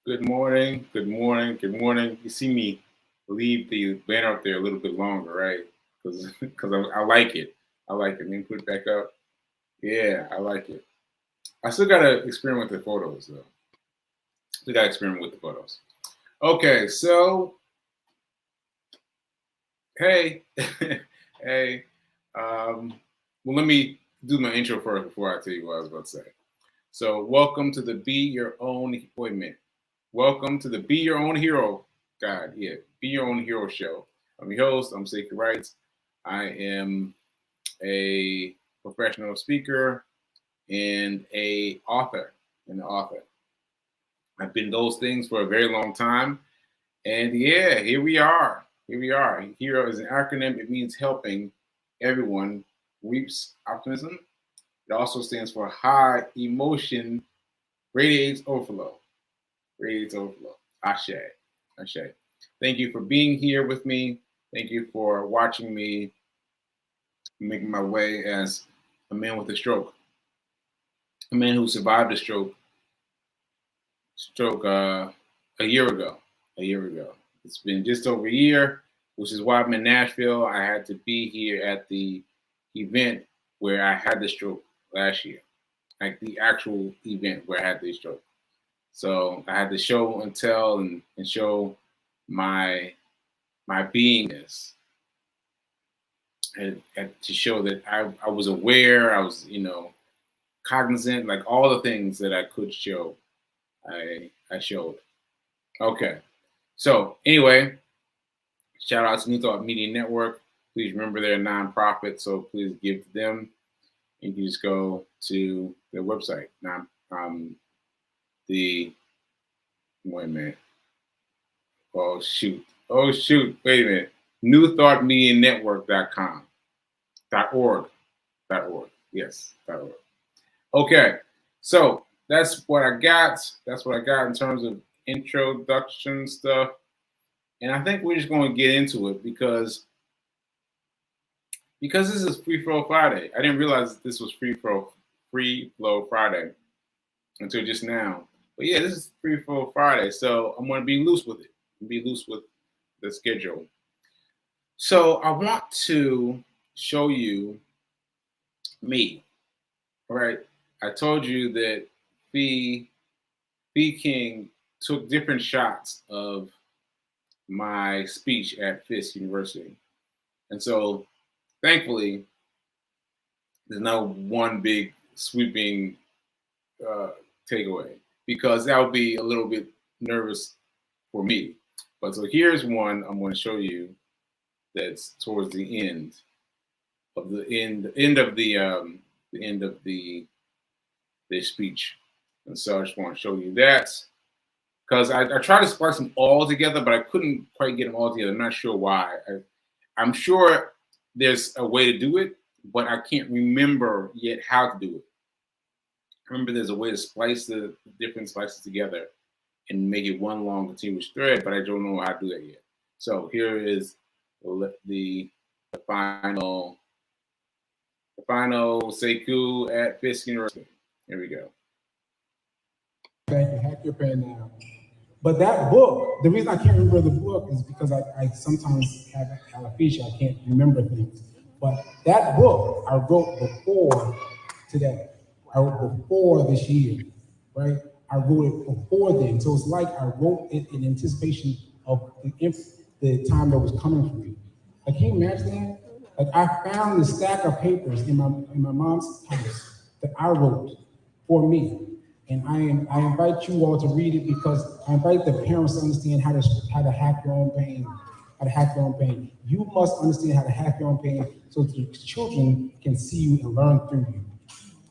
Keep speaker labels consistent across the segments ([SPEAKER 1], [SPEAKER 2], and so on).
[SPEAKER 1] Good morning, good morning, good morning. You see me leave the banner up there a little bit longer, right? Because I like it. I like it. Let me put it back up. Yeah, I like it. I still gotta experiment with the photos though. Still gotta experiment with the photos. Okay, so hey, hey. Well, let me do my intro first before I tell you what I was about to say. So, welcome to the Be Your Own. Wait a minute. Welcome to the Be Your Own Hero God. Yeah, Be Your Own Hero show. I'm your host. I'm Sekou Write. I am a professional speaker and a author. An author. I've been those things for a very long time, and yeah, here we are. Here we are. Hero is an acronym. It means helping everyone reaps optimism. It also stands for high emotion radiates overflow. Radiates overflow. Ashe. Ashe. Thank you for being here with me. Thank you for watching me making my way as a man with a stroke. A man who survived a stroke a year ago. A year ago. It's been just over a year, which is why I'm in Nashville. I had to be here at the event where I had the stroke last year, like the actual event where I had the stroke. So I had to show and tell and show my beingness, and to show that I was aware, I was cognizant, like all the things that I could show, I showed. Okay, so anyway, shout out to New Thought Media Network. Please remember they're a nonprofit, so please give to them. You can just go to their website. Wait a minute. Oh shoot. Wait a minute. NewThoughtMediaNetwork.com. .org. Yes. .org. Okay. So that's what I got. That's what I got in terms of introduction stuff. And I think we're just going to get into it because this is Free Flow Friday. I didn't realize this was Free Flow Friday until just now. But yeah, this is Free Flow Friday, so I'm going to be loose with it. Be loose with the schedule. So I want to show you me. All right. I told you that B King took different shots of my speech at Fisk University. And so thankfully, there's no one big sweeping takeaway, because that would be a little bit nervous for me. But so here's one I'm going to show you that's towards the end of the speech. And so I just want to show you that, because I tried to splice them all together, but I couldn't quite get them all together. I'm not sure why. I'm sure there's a way to do it, but I can't remember yet how to do it. I remember there's a way to splice the different slices together and make it one long continuous thread, but I don't know how to do that yet. So here is the final Sekou at Fisk University. Here we go.
[SPEAKER 2] Thank you. Hack your pen now. But that book, the reason I can't remember the book is because I sometimes have alopecia. I can't remember things. But that book I wrote before today. I wrote before this year, right? I wrote it before then. So it's like I wrote it in anticipation of the time that was coming for me. Like, can you imagine that? Like, I found the stack of papers in my mom's house that I wrote for me. And I invite you all to read it, because I invite the parents to understand how to hack your own pain. How to hack your own pain. You must understand how to hack your own pain so that your children can see you and learn through you.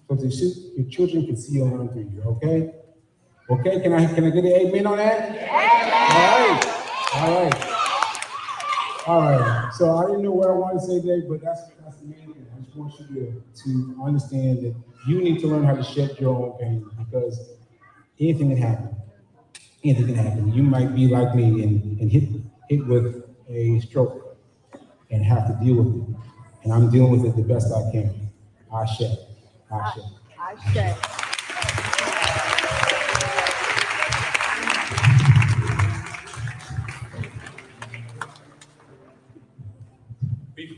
[SPEAKER 2] So that your children can see you and learn through you. Okay? Okay? Can I get an amen on that? All right. So I didn't know what I wanted to say today, but that's the main thing. I just want you to understand that you need to learn how to shed your own pain, because anything can happen. Anything can happen. You might be like me and hit with a stroke and have to deal with it. And I'm dealing with it the best I can. Ashe.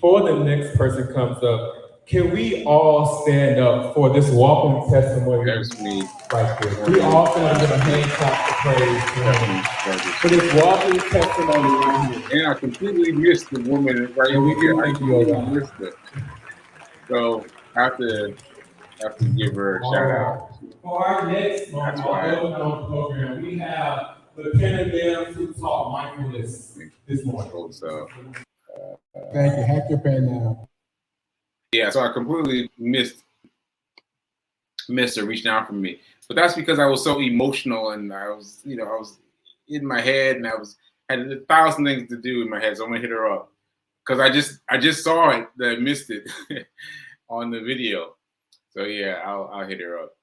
[SPEAKER 3] before the next person comes up, can we all stand up for this walking testimony?
[SPEAKER 1] There's me.
[SPEAKER 3] Right there. We all stand up with a hand clap to praise for this walking testimony right here.
[SPEAKER 1] And I completely missed the woman right
[SPEAKER 3] And we
[SPEAKER 1] here.
[SPEAKER 3] do
[SPEAKER 1] I
[SPEAKER 3] thank you,
[SPEAKER 1] completely
[SPEAKER 3] God.
[SPEAKER 1] missed her. So I have to give her a shout out.
[SPEAKER 3] For our next
[SPEAKER 1] That's why
[SPEAKER 3] program, we have Lieutenant Bell to talk mindfulness this morning.
[SPEAKER 1] So
[SPEAKER 2] Thank you. Hack your pen now.
[SPEAKER 1] yeah, so I completely missed her reaching out for me. But that's because I was so emotional and I was in my head and had 1,000 things to do in my head. So I'm gonna hit her up because I just saw it that I missed it on the video. So yeah, I'll hit her up.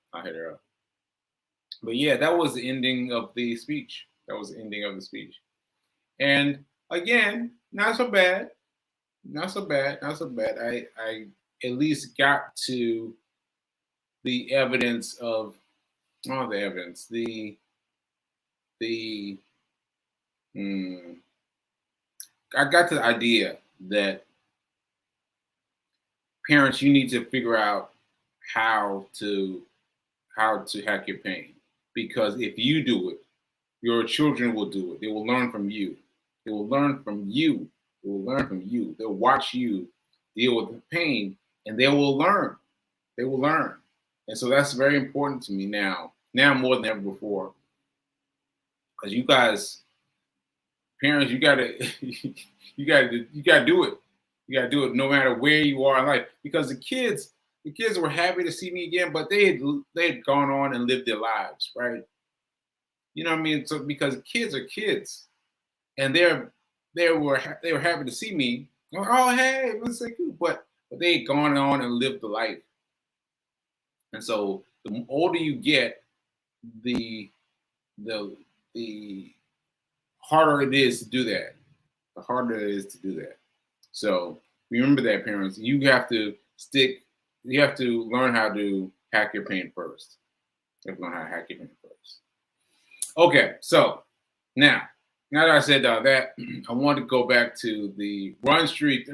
[SPEAKER 1] But yeah, that was the ending of the speech. And again, not so bad. I at least got to the evidence of all the evidence. I got to the idea that parents, you need to figure out how to hack your pain, because if you do it, your children will do it. They will learn from you. They'll watch you deal with the pain, and they will learn. And so that's very important to me now more than ever before. Because you guys, parents, you gotta do it. You gotta do it no matter where you are in life. Because the kids were happy to see me again, but they had gone on and lived their lives, right? You know what I mean? So because kids are kids, and they were happy to see me. Oh, hey, it was so cute. But they had gone on and lived the life. And so the older you get, the harder it is to do that. So remember that, parents. You have to learn how to hack your pain first. Okay, so now that I said that, I want to go back to the run streak.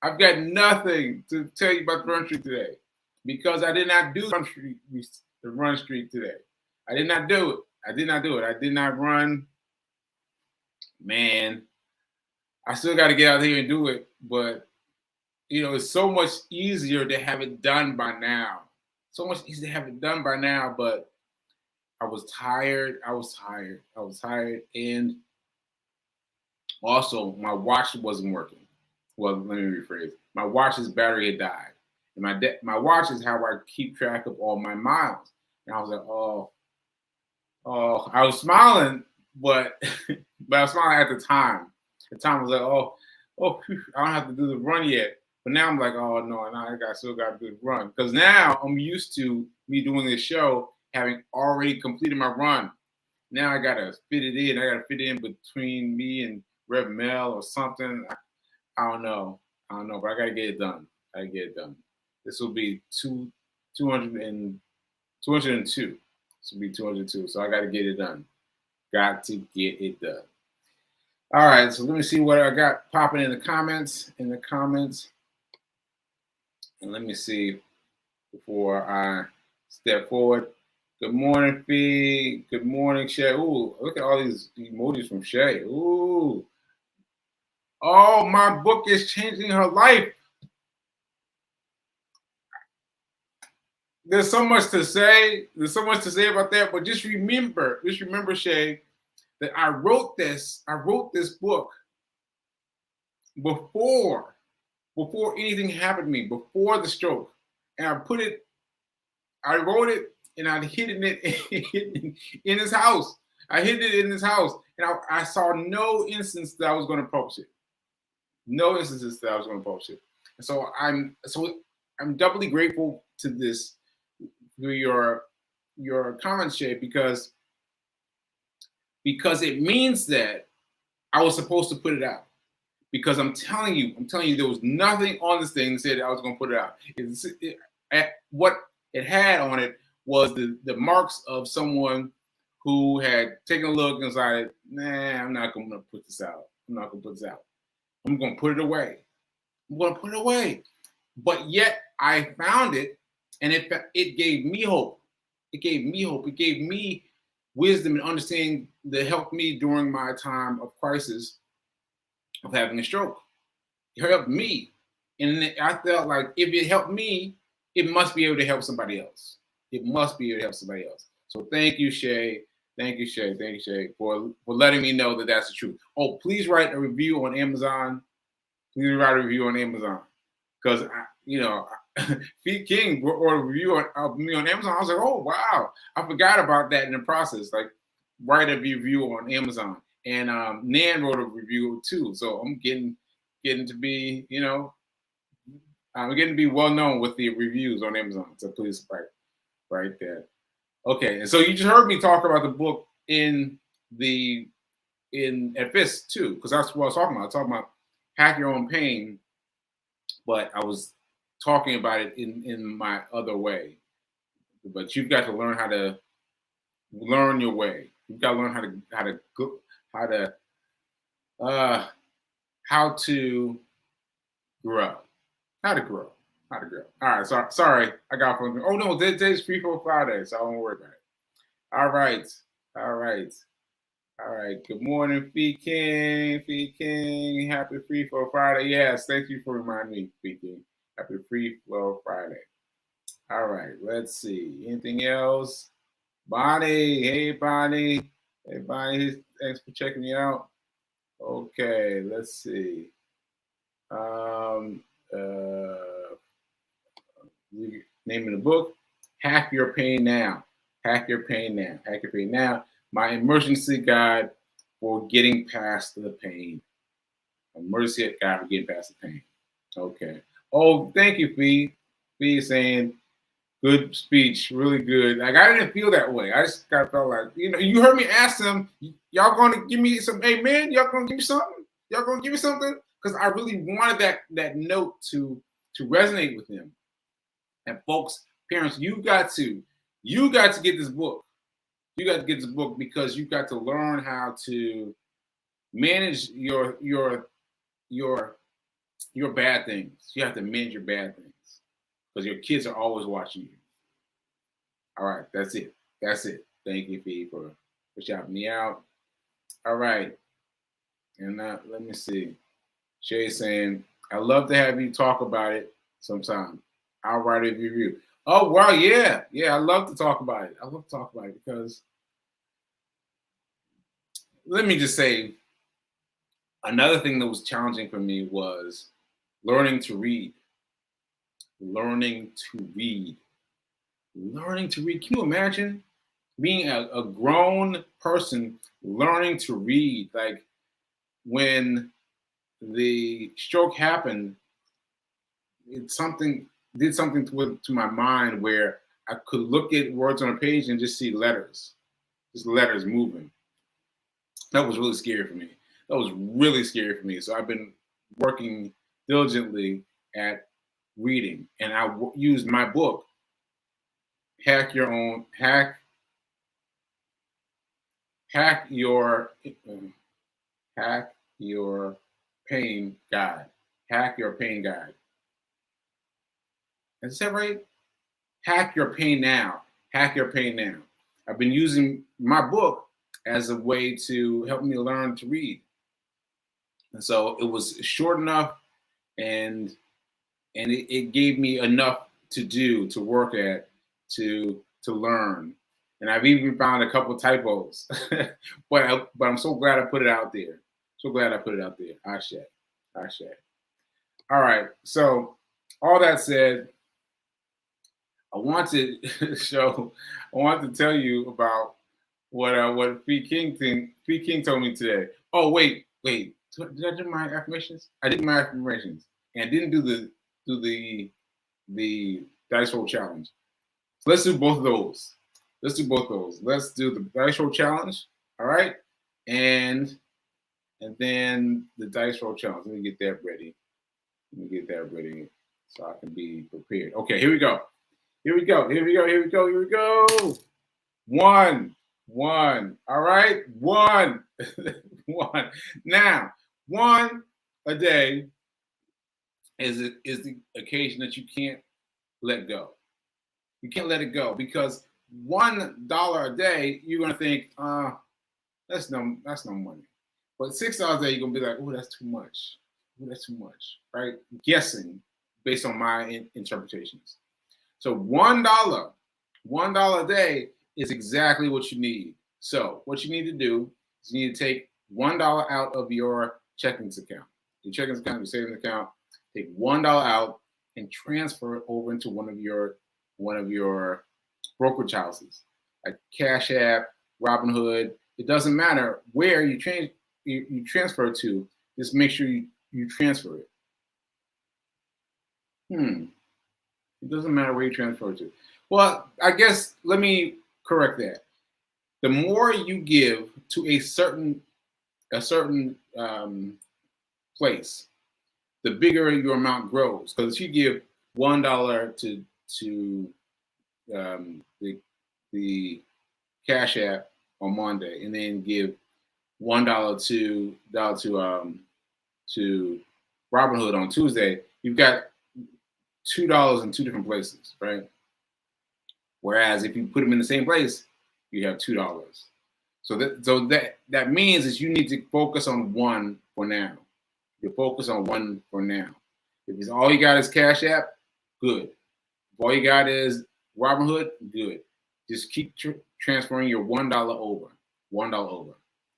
[SPEAKER 1] I've got nothing to tell you about the run streak today because I did not do the run streak today. I did not do it. I did not run. Man, I still got to get out here and do it, but it's so much easier to have it done by now. But I was tired. And also my watch wasn't working. Well, let me rephrase. My watch's battery had died. And my watch is how I keep track of all my miles. And I was like, oh, I was smiling, but I was smiling at the time. The time I was like, oh, I don't have to do the run yet. But now I'm like, oh no, I still got to do the run. Because now I'm used to me doing this show, having already completed my run. Now I gotta fit it in. I gotta fit it in between me and Rev Mel or something. I don't know, but I gotta get it done. This will be 202. This will be 202. So I gotta get it done. All right, so let me see what I got popping in the comments. And let me see before I step forward. Good morning, Fee. Good morning, Shay. Ooh, look at all these emojis from Shay. Ooh. Oh, my book is changing her life. There's so much to say. About that. But just remember, Shay, that I wrote this book before anything happened to me, before the stroke. And I wrote it and I hid it in his house. And I saw no instance that I was going to publish it. And so I'm doubly grateful to this, to your comments, Shay, because it means that I was supposed to put it out. Because I'm telling you, there was nothing on this thing that said I was going to put it out. What it had on it was the marks of someone who had taken a look and decided, nah, I'm not going to put this out. I'm going to put it away. I'm going to put it away. But yet I found it, and it gave me hope. It gave me hope. It gave me wisdom and understanding that helped me during my time of crisis of having a stroke. It helped me. And I felt like if it helped me, it must be able to help somebody else. It must be able to help somebody else. So thank you, Shay. Thank you, Shay. Thank you, Shay, for letting me know that that's the truth. Oh, please write a review on Amazon. Please write a review on Amazon. Because, Feet King wrote a review of me on Amazon. I was like, oh, wow. I forgot about that in the process. Like, write a review on Amazon. And Nan wrote a review too. So I'm getting to be, I'm getting to be well known with the reviews on Amazon. So please write that. Okay, and so you just heard me talk about the book at FIST too, because that's what I was talking about. I was talking about Hack Your Own Pain, but I was talking about it in my other way. But you've got to learn how to learn your way. You've got to learn how to grow. How to grow. All right, sorry, I got from. Oh no, today's Free Flow Friday, so I won't worry about it. All right. Good morning, Fee King. Happy Free Flow Friday. Yes, thank you for reminding me, Fee King. Happy Free Flow Friday. All right, let's see. Anything else? Bonnie, hey Bonnie. Thanks for checking me out. Okay, let's see. Name of the book, Hack Your Pain Now. Hack Your Pain Now. My emergency guide for getting past the pain. Emergency guide for getting past the pain. Okay. Oh, thank you, Fee. Fee is saying, good speech, really good. Like, I didn't feel that way. I just kind of felt like, you heard me ask them, y'all going to give me some, hey, man, y'all going to give me something? Y'all going to give me something? Because I really wanted that note to resonate with them. And folks, parents, you got to get this book. You got to get this book because you got to learn how to manage your bad things. You have to manage your bad things because your kids are always watching you. All right, that's it. Thank you, Fee, for shouting me out. All right, and let me see. Shay's saying, I'd love to have you talk about it sometime. I'll write a review. Oh, wow, yeah. I love to talk about it. Because let me just say, another thing that was challenging for me was learning to read. Can you imagine being a grown person learning to read? Like, when the stroke happened, it did something to my mind where I could look at words on a page and just see letters, moving. That was really scary for me. So I've been working diligently at reading, and I used my book, Hack Your Pain Guide. Hack Your Pain Guide. Is that right? Hack Your Pain Now. I've been using my book as a way to help me learn to read. And so it was short enough, and it gave me enough to do, to work at, to learn. And I've even found a couple typos, but I'm so glad I put it out there. Ashe. All right. So all that said, I want to tell you about what Fee King told me today. Oh, wait. Did I do my affirmations? I did my affirmations, and I didn't do the dice roll challenge. So let's do both of those. Let's do the dice roll challenge. All right, and then the dice roll challenge. Let me get that ready. So I can be prepared. Okay, here we go. One. All right, one. Now, one a day is the occasion that you can't let go. You can't let it go because $1 a day, you're gonna think, that's no money. But $6 a day, you're gonna be like, oh, that's too much. Oh, that's too much, right? Guessing based on my interpretations. So $1 a day is exactly what you need. So what you need to do is you need to take $1 out of your checking account. Your checking account, your savings account, take $1 out and transfer it over into one of your brokerage houses, like Cash App, Robinhood. It doesn't matter where you transfer to. Just make sure you transfer it. It doesn't matter where you transfer to. Well, I guess let me correct that. The more you give to a certain place, the bigger your amount grows. Because if you give $1 to the Cash App on Monday, and then give $1 to Robinhood on Tuesday, you've got $2 in two different places, right? Whereas if you put them in the same place, you have $2. So that means that you need to focus on one for now. You focus on one for now. If it's all you got is Cash App, good. If all you got is Robinhood, good. Just keep transferring your $1 over, $1 over,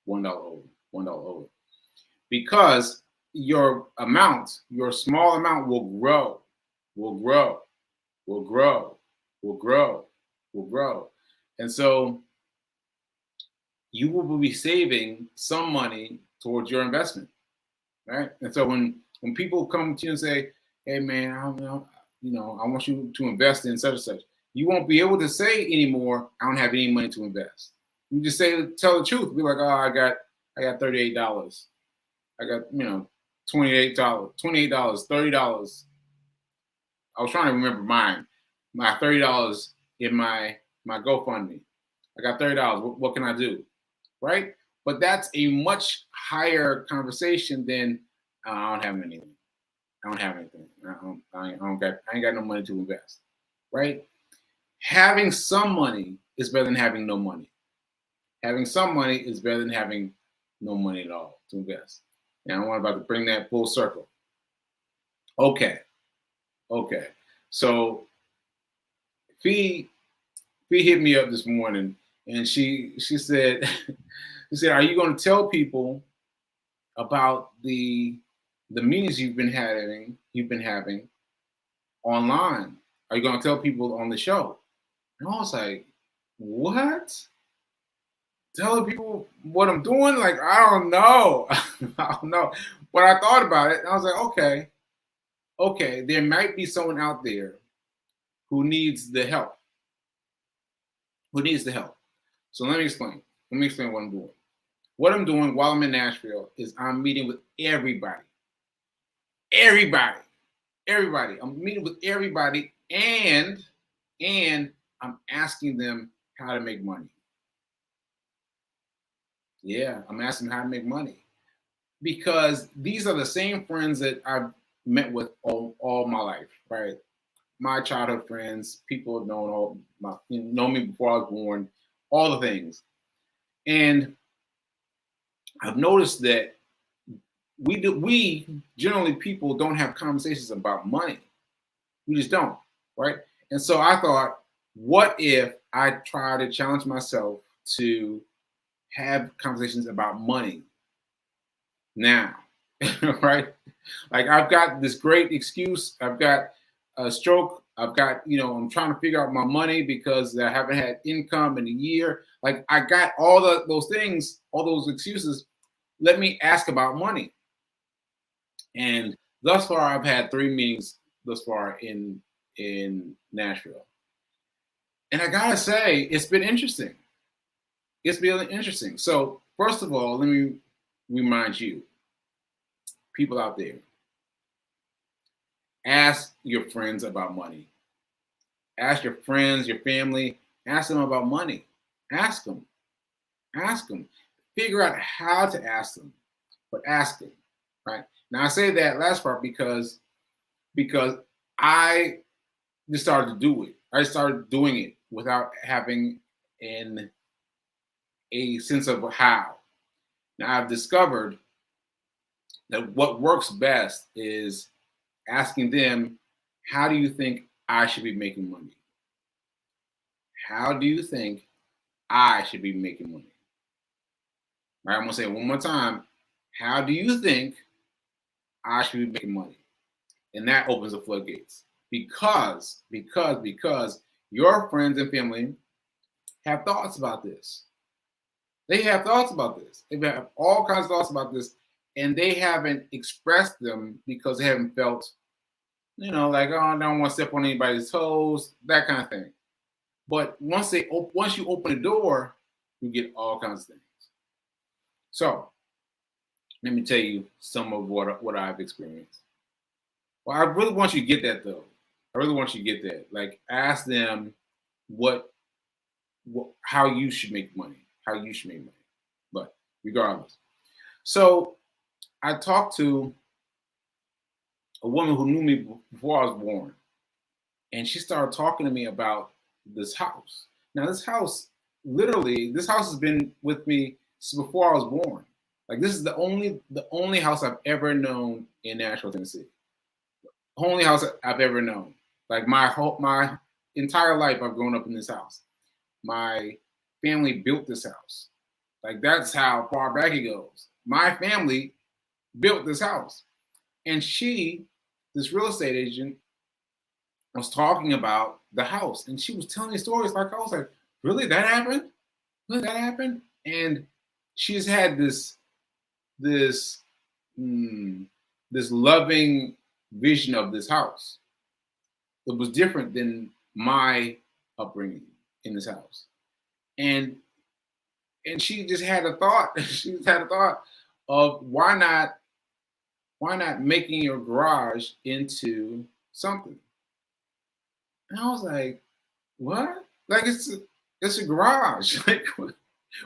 [SPEAKER 1] $1 over, $1 over. Because your amount, your small amount will grow, will grow, will grow, will grow, will grow. And so you will be saving some money towards your investment, right? And so when people come to you and say, hey man, I want you to invest in such and such, you won't be able to say anymore, I don't have any money to invest. You just tell the truth. Be like, oh, I got $38. I got, $28, $30. I was trying to remember mine. My $30 in my GoFundMe. I got $30. What can I do? Right? But that's a much higher conversation than I don't have anything. I don't have anything. I ain't got no money to invest. Right? Having some money is better than having no money. Having some money is better than having no money at all to invest. And I'm about to bring that full circle. Okay. So Fee hit me up this morning and she said, are you going to tell people about the meetings you've been having online? Are you going to tell people on the show? And I was like, what? Telling people what I'm doing? Like, I don't know. I don't know. But I thought about it and I was like, okay, there might be someone out there who needs the help. So let me explain. What I'm doing. What I'm doing while I'm in Nashville is I'm meeting with everybody. I'm meeting with everybody and I'm asking them how to make money. Yeah, I'm asking them how to make money. Because these are the same friends that I've met with all my life, right? My childhood friends, people have known know me before I was born, all the things. And I've noticed that we generally people don't have conversations about money. We just don't, right? And so I thought, what if I try to challenge myself to have conversations about money now, right? Like I've got this great excuse. I've got a stroke. I've got, I'm trying to figure out my money because I haven't had income in a year. Like I got all those things, all those excuses. Let me ask about money. And thus far, I've had 3 meetings thus far in Nashville. And I gotta say, it's been interesting. It's been interesting. So first of all, let me remind you, people out there, ask your friends about money. Ask your friends, your family, ask them about money. Ask them. Figure out how to ask them, but ask them, right? Now I say that last part because because I just started to do it. I started doing it without having a sense of how. Now I've discovered that what works best is asking them, how do you think I should be making money? How do you think I should be making money? Right, I'm gonna say it one more time. How do you think I should be making money? And that opens the floodgates. Because your friends and family have thoughts about this. They have thoughts about this. They have all kinds of thoughts about this, and they haven't expressed them because they haven't felt, like, oh, I don't want to step on anybody's toes, that kind of thing. But once you open the door, you get all kinds of things. So let me tell you some of what I've experienced. Well, I really want you to get that though. I really want you to get that. Like, ask them how you should make money. How you should make money. But regardless. So I talked to a woman who knew me before I was born. And she started talking to me about this house. Now, this house has been with me since before I was born. Like, this is the only house I've ever known in Nashville, Tennessee. Only house I've ever known. Like, my entire life, I've grown up in this house. My family built this house. Like, that's how far back it goes. My family built this house. And this real estate agent, was talking about the house. And she was telling me stories like, I was like, really, that happened? Really, that happened? And she's had this loving vision of this house. It was different than my upbringing in this house. And she just had a thought. She just had a thought of why not making your garage into something. And I was like, what? Like, it's a garage. Like,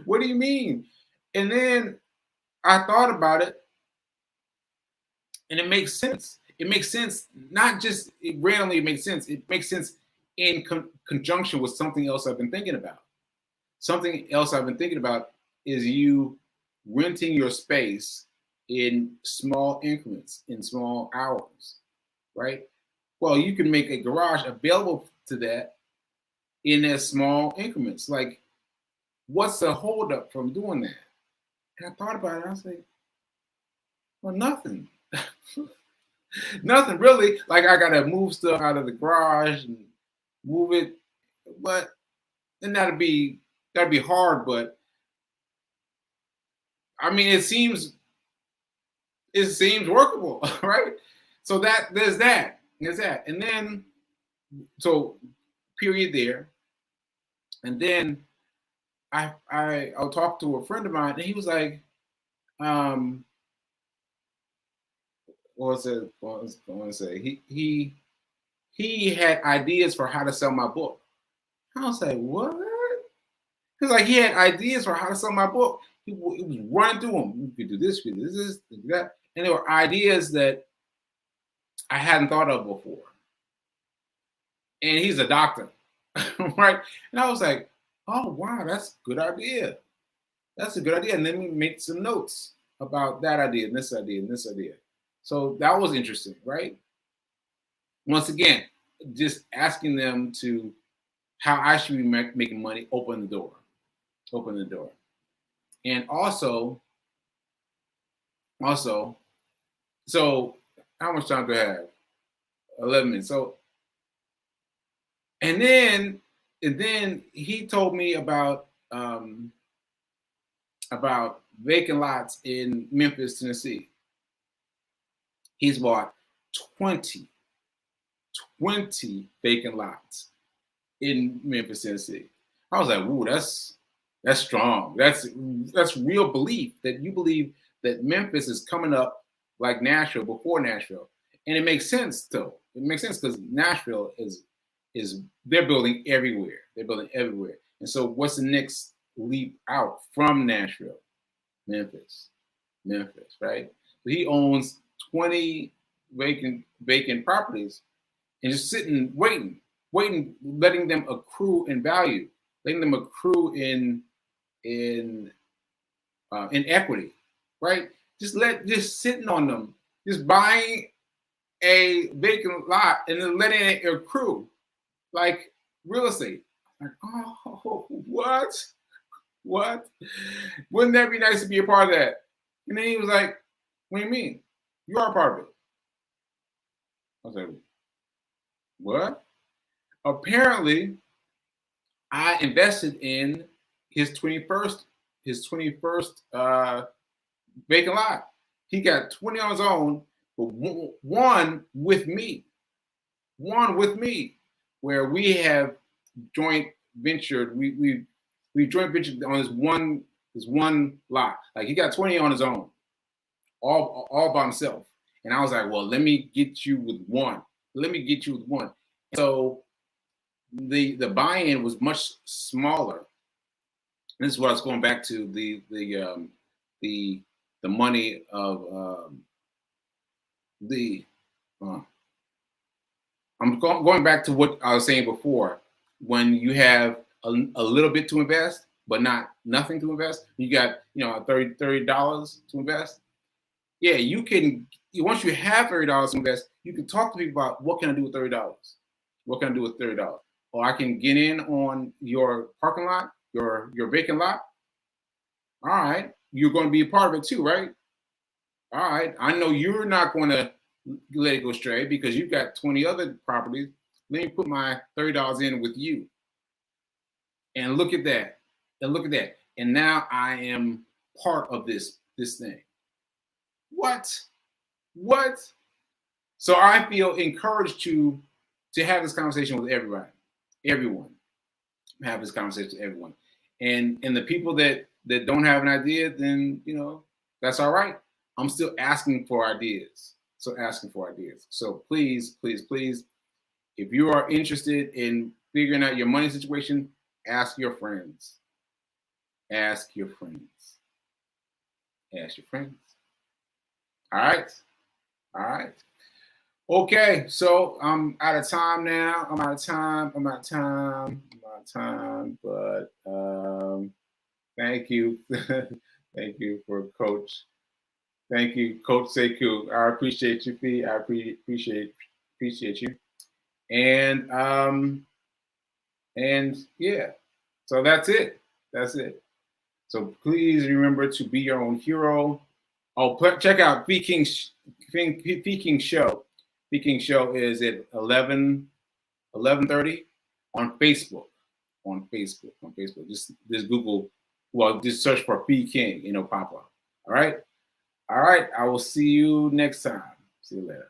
[SPEAKER 1] what do you mean? And then I thought about it, and it makes sense. It makes sense, not just randomly, it makes sense. It makes sense in conjunction with something else I've been thinking about. Something else I've been thinking about is you renting your space in small increments, in small hours, right? Well, you can make a garage available to that in as small increments. Like, what's the holdup from doing that? And I thought about it. I was like, well, nothing. Nothing really. Like, I gotta move stuff out of the garage and move it, but then that'd be hard. But I mean, it seems workable, right? So there's that, and then period there, and then I'll talk to a friend of mine, and he was like, what was I going to say? He had ideas for how to sell my book. I was like, what? Because, like, he had ideas for how to sell my book. He was running through them. You could do this, you could do this, do that. And there were ideas that I hadn't thought of before. And he's a doctor, right? And I was like, oh, wow, that's a good idea. That's a good idea. And then we make some notes about that idea and this idea and this idea. So that was interesting, right? Once again, just asking them to how I should be making money, open the door. And also, so how much time do I have? 11 minutes. So, and then he told me about vacant lots in Memphis, Tennessee. He's bought 20 vacant lots in Memphis, Tennessee. I was like, ooh, that's strong. That's real belief, that you believe that Memphis is coming up like Nashville before Nashville. And it makes sense though. It makes sense because Nashville is they're building everywhere. And so what's the next leap out from Nashville? Memphis, right? So he owns 20 vacant properties and just sitting, waiting, letting them accrue in value, letting them accrue in equity, right? Just sitting on them, just buying a vacant lot and then letting it accrue like real estate. Like, oh, what? Wouldn't that be nice to be a part of that? And then he was like, what do you mean? You are a part of it. I was like, what? Apparently, I invested in his 21st vacant lot. He got 20 on his own, but one with me, where we have joint ventured. We joint ventured on this one lot. Like he got 20 on his own, all by himself. And I was like, well, let me get you with one. So the buy-in was much smaller. And this is what I was going back to the money of I'm going back to what I was saying before. When you have a little bit to invest, but nothing to invest, you got $30 to invest. Yeah, you can. Once you have $30 to invest, you can talk to people about what can I do with $30. What can I do with $30? Or I can get in on your parking lot, your vacant lot. All right, you're going to be a part of it too, right? All right, I know you're not going to let it go stray because you've got 20 other properties. Let me put my $30 in with you. And look at that. And now I am part of this thing. What? So I feel encouraged to have this conversation with everyone. Have this conversation with everyone. And the people that don't have an idea, then that's all right. I'm still asking for ideas. So please, if you are interested in figuring out your money situation, ask your friends. All right. Okay, so I'm out of time now. But thank you. Thank you for Coach. Thank you, Coach Sekou. I appreciate you, Fee. I appreciate you. And yeah, so that's it. So please remember to be your own hero. Oh, check out Fee King's show. Fee King show is at 11:30 on Facebook. Just Google. Well, just search for Fee King. Pop up. All right. I will see you next time. See you later.